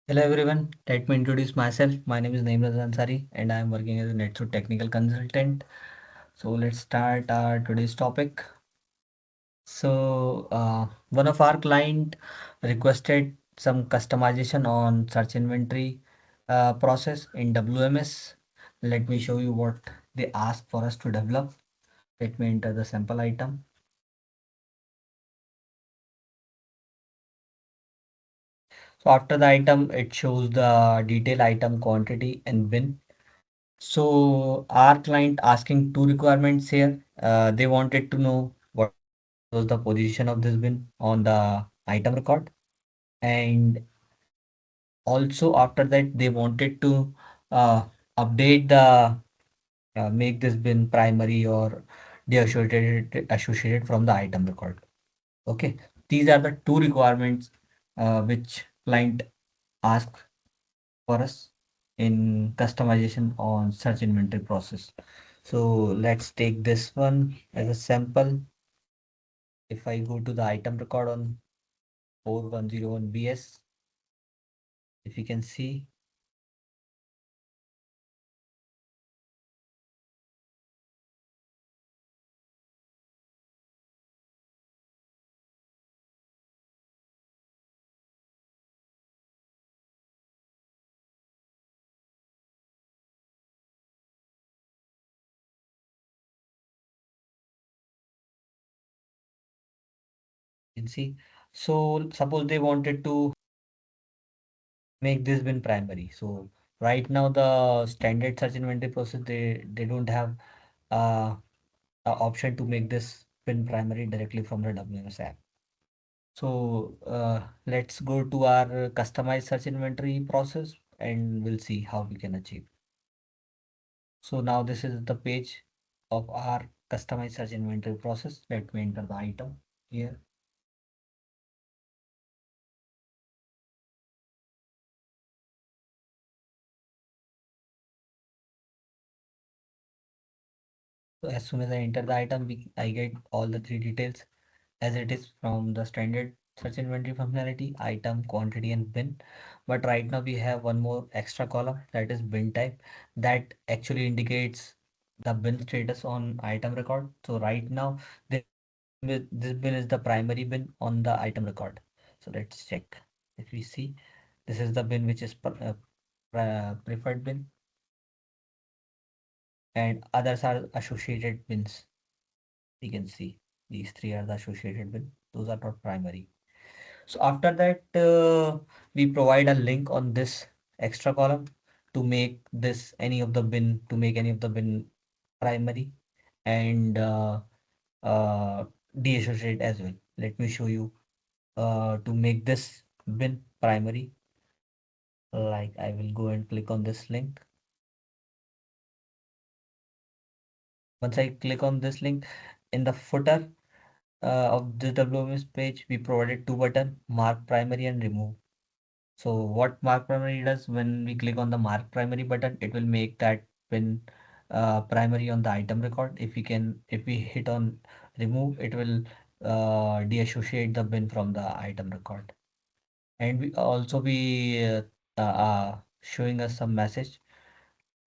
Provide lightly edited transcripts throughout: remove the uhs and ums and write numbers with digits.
Hello everyone, let me introduce myself. My name is Naimraz Ansari and I am working as a NetSuite technical consultant. So let's start our today's topic. One of our client requested some customization on search inventory process in WMS. Let me show you what they asked for us to develop. Let me enter the sample item. So after the item, it shows the detail item quantity and bin. So our client asking two requirements here. They wanted to know what was the position of this bin on the item record. And also after that, they wanted to uh, update make this bin primary or associated from the item record. Okay. These are the two requirements which client asked for us in customization on search inventory process. So let's take this one as a sample. If I go to the item record on 4101 BS, if you can see, you can see. So suppose they wanted to make this bin primary. So right now the standard search inventory process, they don't have uh, a option to make this bin primary directly from the WMS app. So let's go to our customized search inventory process and we'll see how we can achieve. So now this is the page of our customized search inventory process. Let me enter the item here. So as soon as I enter the item, I get all the three details as it is from the standard search inventory functionality, item, quantity, and bin. But right now we have one more extra column that is bin type that actually indicates the bin status on item record. So right now this bin is the primary bin on the item record. So let's check. If we see, this is the bin which is preferred bin and others are associated bins. You can see these three are the associated bin. Those are not primary. So after that, we provide a link on this extra column to make this any of the bin to make any of the bin primary and deassociate as well. Let me show you to make this bin primary. Like I will go and click on this link. Once I click on this link in the footer of this WMS page, we provided two buttons, mark primary and remove. So what mark primary does when we click on the mark primary button, it will make that pin primary on the item record. If we hit on remove, it will deassociate the bin from the item record. And we also be showing us some message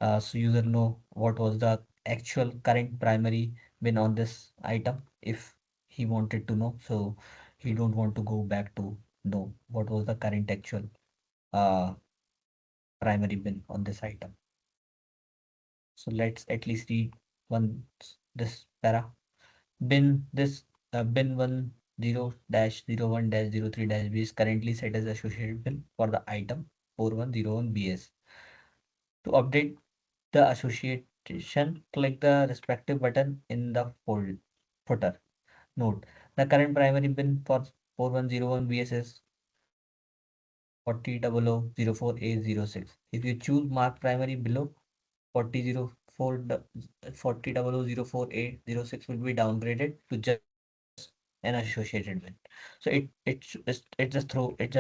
so user know what was the actual current primary bin on this item if he wanted to know. So he don't want to go back to know what was the current actual uh, primary bin on this item. So let's at least read one this para. Bin this bin 10-01-03-B is currently set as associated bin for the item 4101 BS. To update the association, click the respective button in the footer. Note, the current primary bin for 4101 BS is 400004A06. If you choose mark primary below, 4004 400004A06 will be downgraded to just an associated bin. So it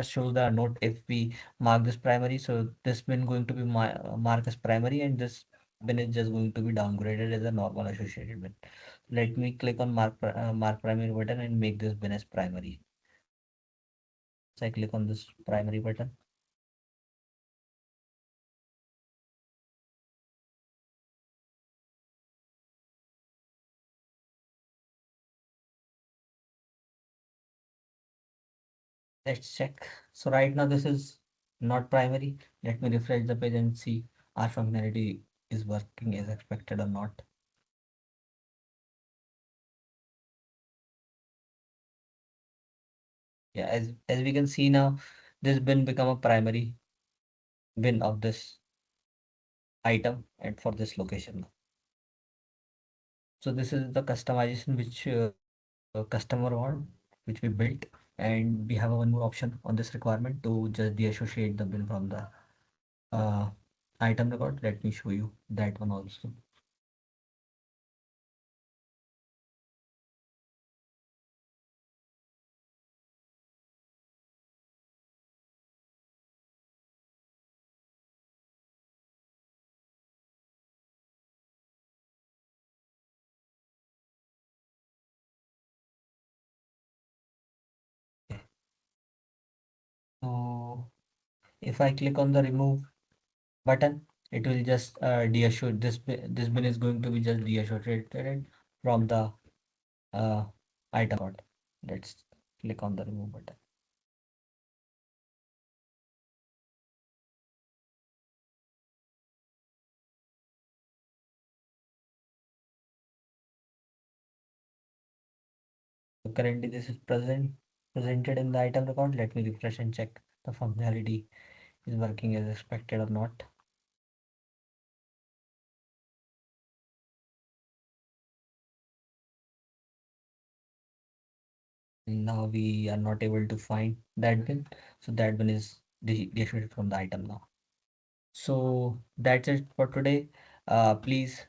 just shows the note if we mark this primary. So this bin going to be marked as primary and this bin is just going to be downgraded as a normal associated bin. Let me click on mark primary button and make this bin as primary. So I click on this primary button. Let's check. So right now this is not primary. Let me refresh the page and see our functionality is working as expected or not. Yeah, as we can see now, this bin become a primary bin of this item and for this location. So this is the customization which customer want, which we built, and we have a one more option on this requirement to just deassociate the bin from the uh, item record. Let me show you that one also. Okay. So if I click on the remove button, it will just deassociate this bin is going to be just deassociated from the uh, item record. Let's click on the remove button. So currently this is presented in the item record. Let me refresh and check the functionality is working as expected or not. Now we are not able to find that bin, so that bin is deactivated from the item now. So that's it for today. Please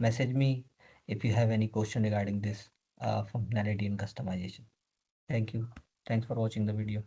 message me if you have any question regarding this functionality and customization. Thank you. Thanks for watching the video.